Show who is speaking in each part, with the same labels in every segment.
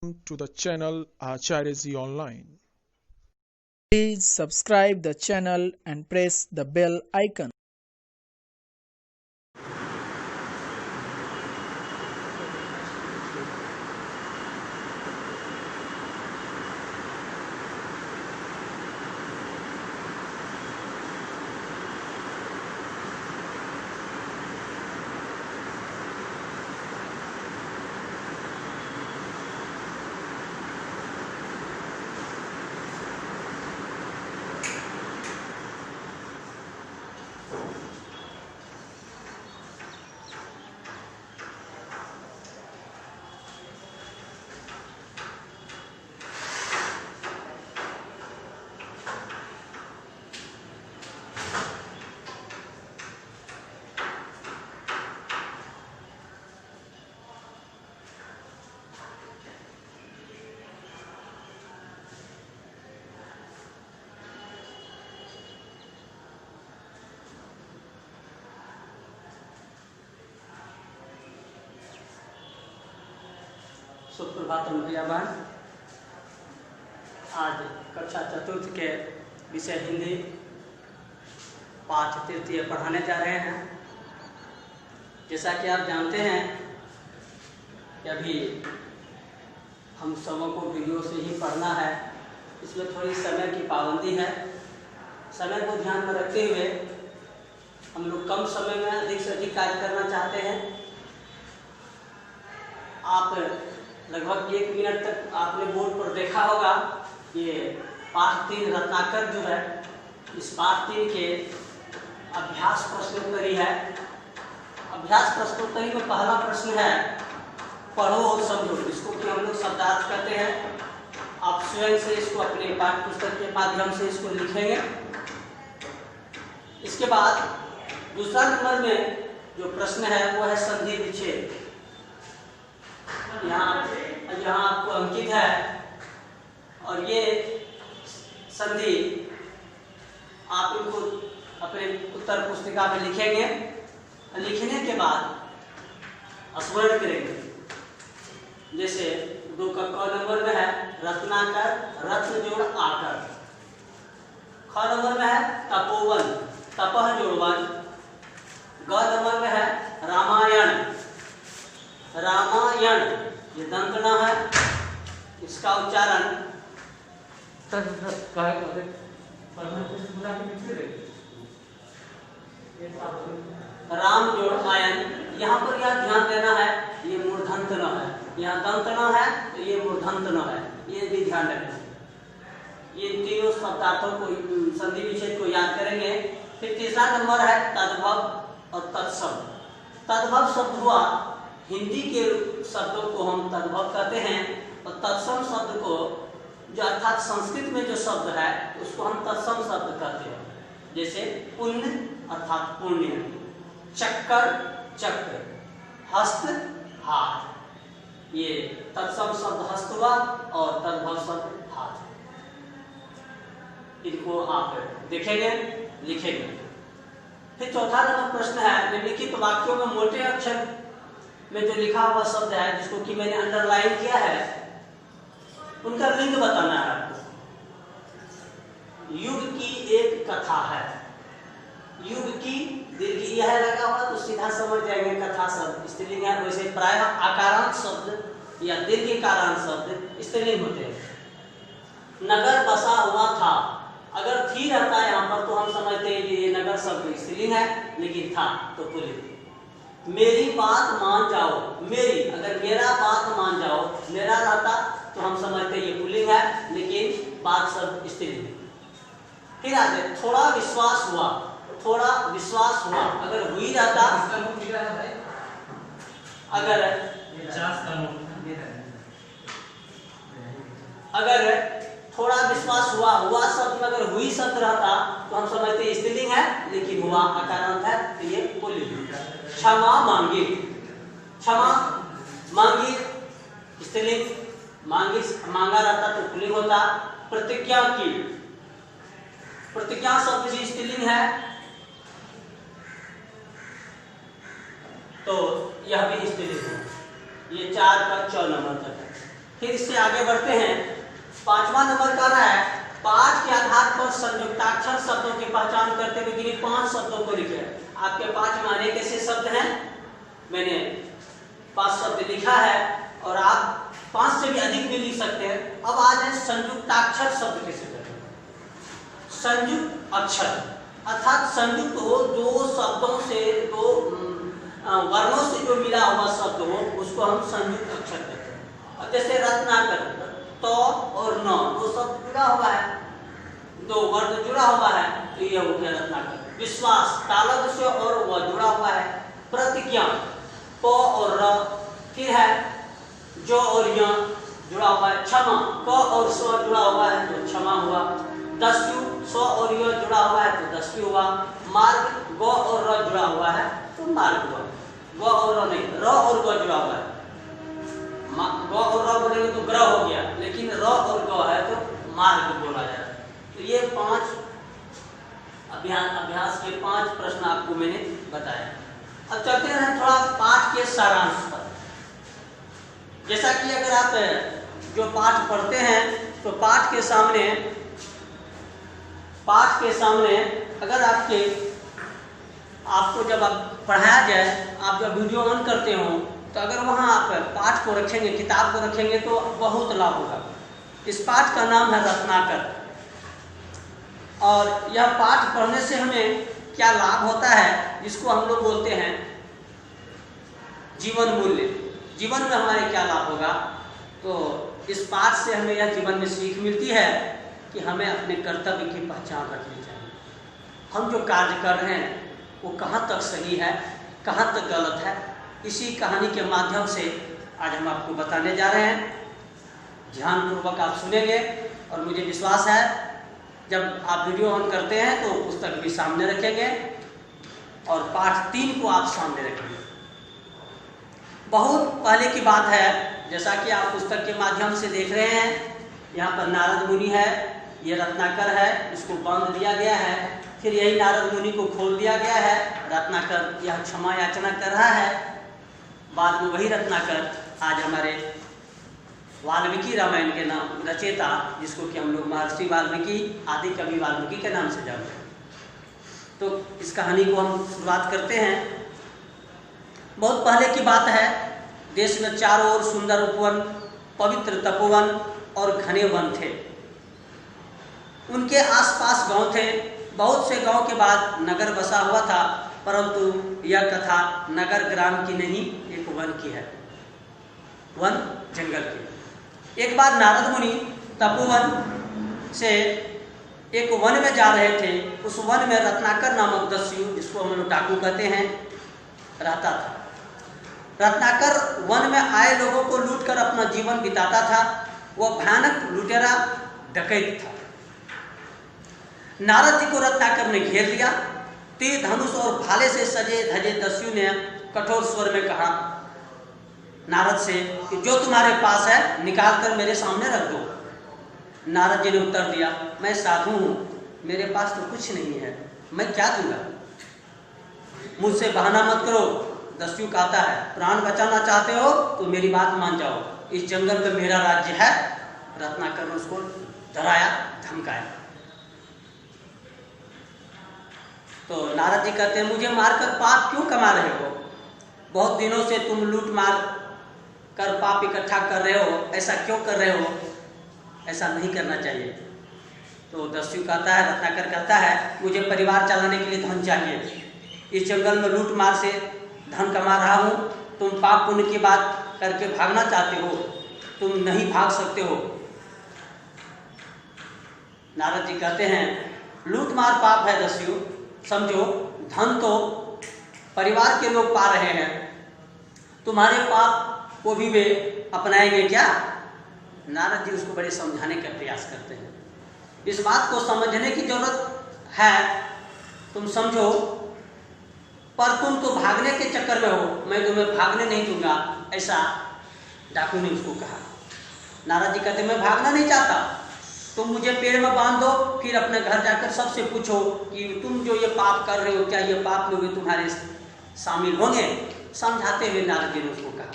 Speaker 1: to the channel Acharya Ji Online.
Speaker 2: Please subscribe the channel and press the bell icon.
Speaker 3: Suprabhatam भैया बहन। आज कक्षा चतुर्थ के विषय हिंदी पाठ तृतीय पढ़ाने जा रहे हैं। जैसा कि आप जानते हैं कि अभी हम सबों को वीडियो से ही पढ़ना है, इसमें थोड़ी समय की पाबंदी है। समय को ध्यान में रखते हुए हम लोग कम समय में अधिक से अधिक कार्य करना चाहते हैं। आप लगभग 1 मिनट तक आपने बोर्ड पर देखा होगा, ये पाठ 3 रत्नाकर जो है, इस पाठ 3 के अभ्यास प्रश्नोत्तरी है। अभ्यास प्रश्नोत्तरी में पहला प्रश्न है पढ़ो और समझो, जिसको कि हम लोग शब्दार्थ कहते हैं। आप स्वयं से इसको अपने पाठ्य पुस्तक के माध्यम से इसको लिखेंगे। इसके बाद दूसरा नंबर में जो प्रश्न है वो है संधि विच्छेद। यहाँ आपको अंकित है और ये संधि आप इनको अपने उत्तर पुस्तिका में लिखेंगे। लिखने के बाद स्मरण करेंगे। जैसे 2 का क नंबर में है रत्नाकर रत्न जोड़ आकर। ख नंबर में है तपोवन तपह जोड़ वन। ग नंबर में है रामायण रामायण, ये दंतना है, इसका उच्चारण राम जोड़ आयन। यहाँ पर यह ध्यान देना है, ये मूर्धन्त न है। यहाँ दंत न है तो ये मूर्धन्त न है, ये भी ध्यान रखना है। ये तीनों शब्दार्थों को संधि विच्छेद को याद करेंगे। फिर तीसरा नंबर है तद्भव और तत्सम। तद्भव शब्द हुआ, हिंदी के शब्दों को हम तद्भव कहते हैं, और तत्सम शब्द को जो अर्थात संस्कृत में जो शब्द है उसको हम तत्सम शब्द कहते हैं। जैसे पुण्य अर्थात पुण्य, चक्कर चक्र, हस्त हाथ, ये तत्सम शब्द हस्त हुआ और तद्भव शब्द हाथ। इनको आप देखेंगे लिखेंगे। फिर चौथा नंबर प्रश्न है निम्नलिखित वाक्यों में मोटे अक्षर में जो लिखा हुआ शब्द है, जिसको कि मैंने अंडरलाइन किया है, उनका लिंग बताना है आपको। युग की एक कथा है। युग की दीर्घ यह लगा हुआ तो सीधा समझ जाएंगे कथा शब्द स्त्रीलिंग है। वैसे प्राय आकारांत शब्द या दीर्घकारांत शब्द स्त्रीलिंग होते हैं। नगर बसा हुआ था, अगर थी रहता है यहाँ पर तो हम समझते हैं कि ये नगर शब्द स्त्रीलिंग है, लेकिन था तो पुल्लिंग। मेरी बात मान जाओ, मेरी, अगर मेरा बात मान जाओ, मेरा रहता तो हम समझते ये पुल्लिंग है, लेकिन बात शब्द स्त्रीलिंग। फिर आगे थोड़ा विश्वास हुआ, थोड़ा विश्वास हुआ, अगर हुई रहता, अगर थोड़ा विश्वास हुआ, हुआ शब्द में अगर हुई शब्द रहता तो हम समझते स्त्रीलिंग है, लेकिन हुआ आकारांत है तो ये पुल्लिंग। क्षमा मांगी, क्षमा मांगी स्त्रीलिंग, मांगी मांगा रहता तो पुल्लिंग होता। प्रतिज्ञा की, प्रतिज्ञा शब्द भी स्त्रीलिंग है तो यह भी स्त्रीलिंग है। ये 4 का 4 नंबर तक है। फिर इससे आगे बढ़ते हैं। 5वां नंबर का रहा है पाठ के आधार पर संयुक्ताक्षर शब्दों की पहचान करते हुए किन्हीं 5 शब्दों को लिखे। आपके 5 में अनेक ऐसे शब्द हैं, मैंने 5 शब्द लिखा है और आप 5 से भी अधिक भी लिख सकते हैं। अब आ जाए संयुक्ताक्षर शब्द कैसे करें। संयुक्त अक्षर अर्थात संयुक्त हो, दो शब्दों से, दो वर्णों से जो मिला हुआ शब्द हो उसको हम संयुक्त अक्षर कहते हैं। अब जैसे रत्नाकर, तो और न, दो शब्द जुड़ा हुआ है, दो वर्ण जुड़ा हुआ है, तो ये हो गया रत्नाकर। विश्वास, तालव्य से और व जुड़ा हुआ है। प्रतिज्ञा, प और र, फिर है जो और य जुड़ा हुआ है। क्षमा, क और स जुड़ा हुआ है तो क्षमा हुआ। दस्यु, स और य जुड़ा हुआ है तो दस्यु हुआ। मार्ग, ग और र जुड़ा हुआ है तो मार्ग हुआ। ग और र नहीं, र और ग जुड़ा हुआ है। ग और र बोलेंगे तो ग्रह हो गया, लेकिन र और ग है तो मार्ग बोला जाए। तो ये 5 अभ्यास के 5 प्रश्न आपको मैंने बताया। अब चलते हैं थोड़ा पाठ के सारांश पर। जैसा कि अगर आप जो पाठ पढ़ते हैं तो पाठ के सामने अगर आपको जब आप पढ़ाया जाए, आप जब वीडियो ऑन करते हो तो अगर वहाँ आप पाठ को रखेंगे, किताब को रखेंगे तो बहुत लाभ होगा। इस पाठ का नाम है रत्नाकर और यह पाठ पढ़ने से हमें क्या लाभ होता है, जिसको हम लोग बोलते हैं जीवन मूल्य। जीवन में हमारे क्या लाभ होगा, तो इस पाठ से हमें यह जीवन में सीख मिलती है कि हमें अपने कर्तव्य की पहचान रखनी चाहिए। हम जो कार्य कर रहे हैं वो कहाँ तक सही है, कहाँ तक गलत है, इसी कहानी के माध्यम से आज हम आपको बताने जा रहे हैं। ध्यानपूर्वक आप सुनेंगे और मुझे विश्वास है जब आप वीडियो ऑन करते हैं तो पुस्तक भी सामने रखेंगे और पाठ 3 को आप सामने रखेंगे। बहुत पहले की बात है, जैसा कि आप पुस्तक के माध्यम से देख रहे हैं, यहाँ पर नारद मुनि है, ये रत्नाकर है, इसको बांध दिया गया है, फिर यही नारद मुनि को खोल दिया गया है। रत्नाकर यह क्षमा याचना कर रहा है, बाद में वही रत्नाकर आज हमारे वाल्मीकि रामायण के नाम रचेता, जिसको कि हम लोग महर्षि वाल्मीकि, आदि कवि वाल्मीकि के नाम से जानते हैं। तो इस कहानी को हम शुरुआत करते हैं। बहुत पहले की बात है, देश में चारों ओर सुंदर उपवन, पवित्र तपोवन और घने वन थे। उनके आसपास गांव थे। बहुत से गांव के बाद नगर बसा हुआ था, परंतु यह कथा नगर ग्राम की नहीं, एक वन की है, वन जंगल की। एक बार नारद मुनि तपोवन से एक वन में जा रहे थे। उस वन में रत्नाकर नामक दस्यु, जिसको हम लोग डाकू कहते हैं, रहता था। रत्नाकर वन में आए लोगों को लूटकर अपना जीवन बिताता था। वह भयानक लुटेरा डकैत था। नारद जी को रत्नाकर ने घेर लिया। तीर धनुष और भाले से सजे धजे दस्यु ने कठोर स्वर में कहा नारद से कि जो तुम्हारे पास है निकाल कर मेरे सामने रख दो। नारद जी ने उत्तर दिया, मैं साधु हूँ, मेरे पास तो कुछ नहीं है, मैं क्या दूंगा, मुझसे बहाना मत करो। दस्यु कहता है, प्राण बचाना चाहते हो तो मेरी बात मान जाओ, इस जंगल में मेरा राज्य है। रत्नाकर ने उसको डराया, धमकाया। तो नारद जी कहते हैं, मुझे मारकर पाप क्यों कमा रहे हो? बहुत दिनों से तुम लूट मार कर पाप इकट्ठा कर रहे हो, ऐसा क्यों कर रहे हो? ऐसा नहीं करना चाहिए। तो दस्यु कहता है, रत्नाकर कहता है, मुझे परिवार चलाने के लिए धन चाहिए। इस जंगल में लूट मार से धन कमा रहा हूँ, तुम पाप पुण्य की बात करके भागना चाहते हो, तुम नहीं भाग सकते हो। नारद जी कहते हैं, लूट मार पाप है दस्यु, समझो धन तो परिवार के लोग पा रहे हैं, तुम्हारे पाप को भी वे अपनाएंगे क्या? नारद जी उसको बड़े समझाने का प्रयास करते हैं। इस बात को समझने की जरूरत है, तुम समझो, पर तुम तो भागने के चक्कर में हो, मैं तुम्हें भागने नहीं दूंगा, ऐसा डाकू ने उसको कहा। नारद जी कहते, मैं भागना नहीं चाहता, तुम मुझे पेड़ में बांध दो, फिर अपने घर जाकर सबसे पूछो कि तुम जो ये पाप कर रहे हो, क्या ये पाप में भी तुम्हारे शामिल होंगे? समझाते हुए नारद जी ने उसको कहा।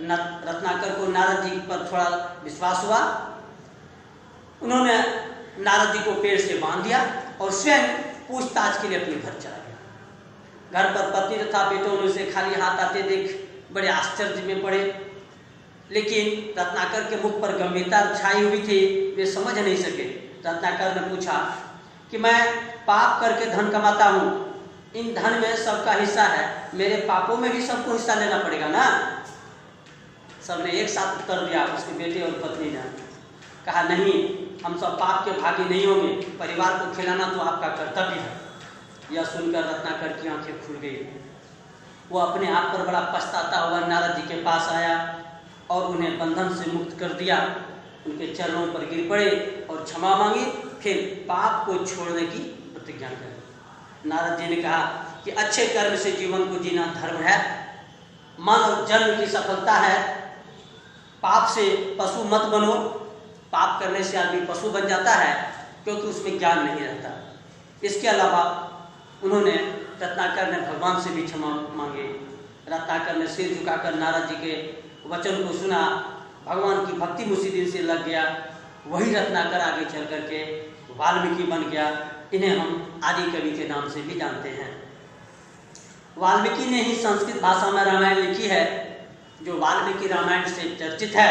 Speaker 3: रत्नाकर को नारद जी पर थोड़ा विश्वास हुआ। उन्होंने नारद जी को पेड़ से बांध दिया और स्वयं पूछताछ के लिए अपने घर चला गया। घर पर पत्नी तथा बेटों ने उसे खाली हाथ आते देख बड़े आश्चर्य में पड़े, लेकिन रत्नाकर के मुख पर गंभीरता छाई हुई थी, वे समझ नहीं सके। रत्नाकर ने पूछा कि मैं पाप करके धन कमाता हूँ, इन धन में सबका हिस्सा है, मेरे पापों में भी सबको हिस्सा लेना पड़ेगा ना? सबने एक साथ उत्तर दिया, उसके बेटे और पत्नी ने कहा नहीं, हम सब पाप के भागी नहीं होंगे, परिवार को खिलाना तो आपका कर्तव्य है। यह सुनकर रत्नाकर की आंखें खुल गई। वो अपने आप पर बड़ा पछताता हुआ नारद जी के पास आया और उन्हें बंधन से मुक्त कर दिया। उनके चरणों पर गिर पड़े और क्षमा मांगी, फिर पाप को छोड़ने की प्रतिज्ञा करी। नारद जी ने कहा कि अच्छे कर्म से जीवन को जीना धर्म है, मानव जन्म की सफलता है। पाप से पशु मत बनो, पाप करने से आदमी पशु बन जाता है क्योंकि उसमें ज्ञान नहीं रहता। इसके अलावा उन्होंने रत्नाकर ने भगवान से भी क्षमा मांगे। रत्नाकर ने सिर झुकाकर नारद जी के वचन को सुना, भगवान की भक्ति उसी दिन से लग गया। वही रत्नाकर आगे चल करके वाल्मीकि बन गया। इन्हें हम आदि कवि के नाम से भी जानते हैं। वाल्मीकि ने ही संस्कृत भाषा में रामायण लिखी है, जो वाल्मीकि रामायण से चर्चित है।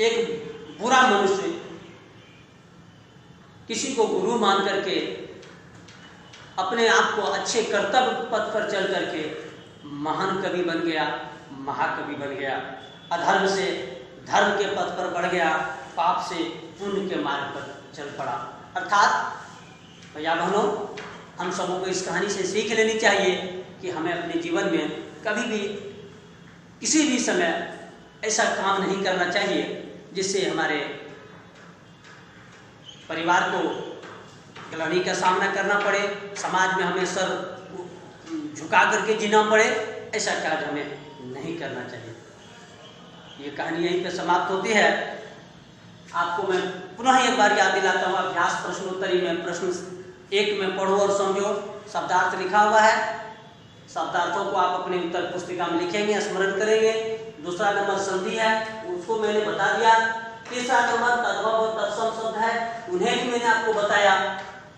Speaker 3: एक बुरा मनुष्य किसी को गुरु मान करके अपने आप को अच्छे कर्तव्य पथ पर चल करके महान कवि बन गया, महाकवि बन गया। अधर्म से धर्म के पथ पर बढ़ गया, पाप से पुण्य के मार्ग पर चल पड़ा। अर्थात भैया बहनों, हम सबों को इस कहानी से सीख लेनी चाहिए कि हमें अपने जीवन में कभी भी किसी भी समय ऐसा काम नहीं करना चाहिए जिससे हमारे परिवार को गिलानी का सामना करना पड़े, समाज में हमें सर झुका करके जीना पड़े। ऐसा कार्य हमें नहीं करना चाहिए। ये कहानी यहीं पे समाप्त होती है। आपको मैं पुनः एक बार याद दिलाता हूँ, अभ्यास प्रश्नोत्तरी में प्रश्न 1 में पढ़ो और समझो, शब्दार्थ लिखा हुआ है। शब्दार्थों को आप अपने उत्तर पुस्तिका में लिखेंगे, स्मरण करेंगे। दूसरा नंबर संधि है, उसको मैंने बता दिया। तीसरा नंबर तद्भव और तत्सम शब्द है, उन्हें भी मैंने आपको बताया।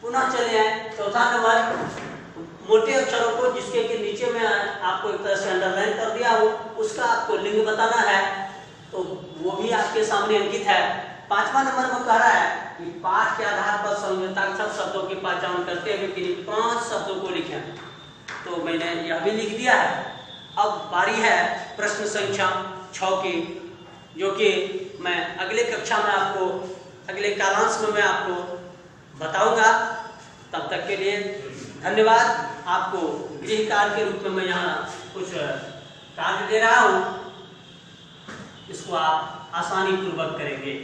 Speaker 3: पुनः चले आए। चौथा नंबर मोटे अक्षरों को जिसके के नीचे में आपको एक तरह से अंडरलाइन कर दिया हो, उसका आपको लिंग बताना है, तो वो भी आपके सामने अंकित है। 5वां नंबर में कह रहा है कि पाठ के आधार पर संयुक्ताक्षर शब्दों की पहचान करते हुए किन्हीं 5 शब्दों को लिखें। तो मैंने यह भी लिख दिया है। अब बारी है प्रश्न संख्या 6 की, जो कि मैं अगले कक्षा में आपको, अगले कालांश में मैं आपको बताऊंगा। तब तक के लिए धन्यवाद। आपको गृह कार्य के रूप में मैं यहाँ कुछ कार्य दे रहा हूँ, इसको आप आसानी पूर्वक करेंगे।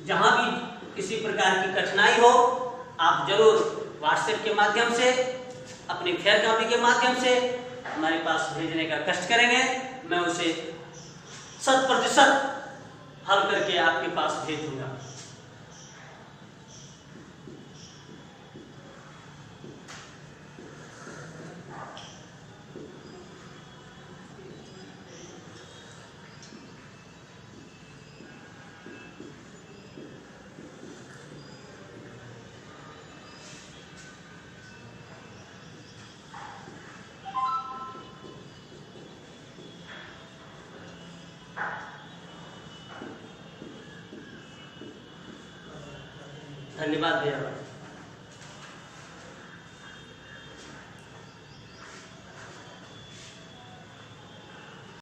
Speaker 3: जहाँ भी किसी प्रकार की कठिनाई हो, आप जरूर व्हाट्सएप के माध्यम से, अपनी फेयर कॉपी के माध्यम से हमारे पास भेजने का कष्ट करेंगे। मैं उसे 100% हल करके आपके पास भेज दूंगा। धन्यवाद भैया।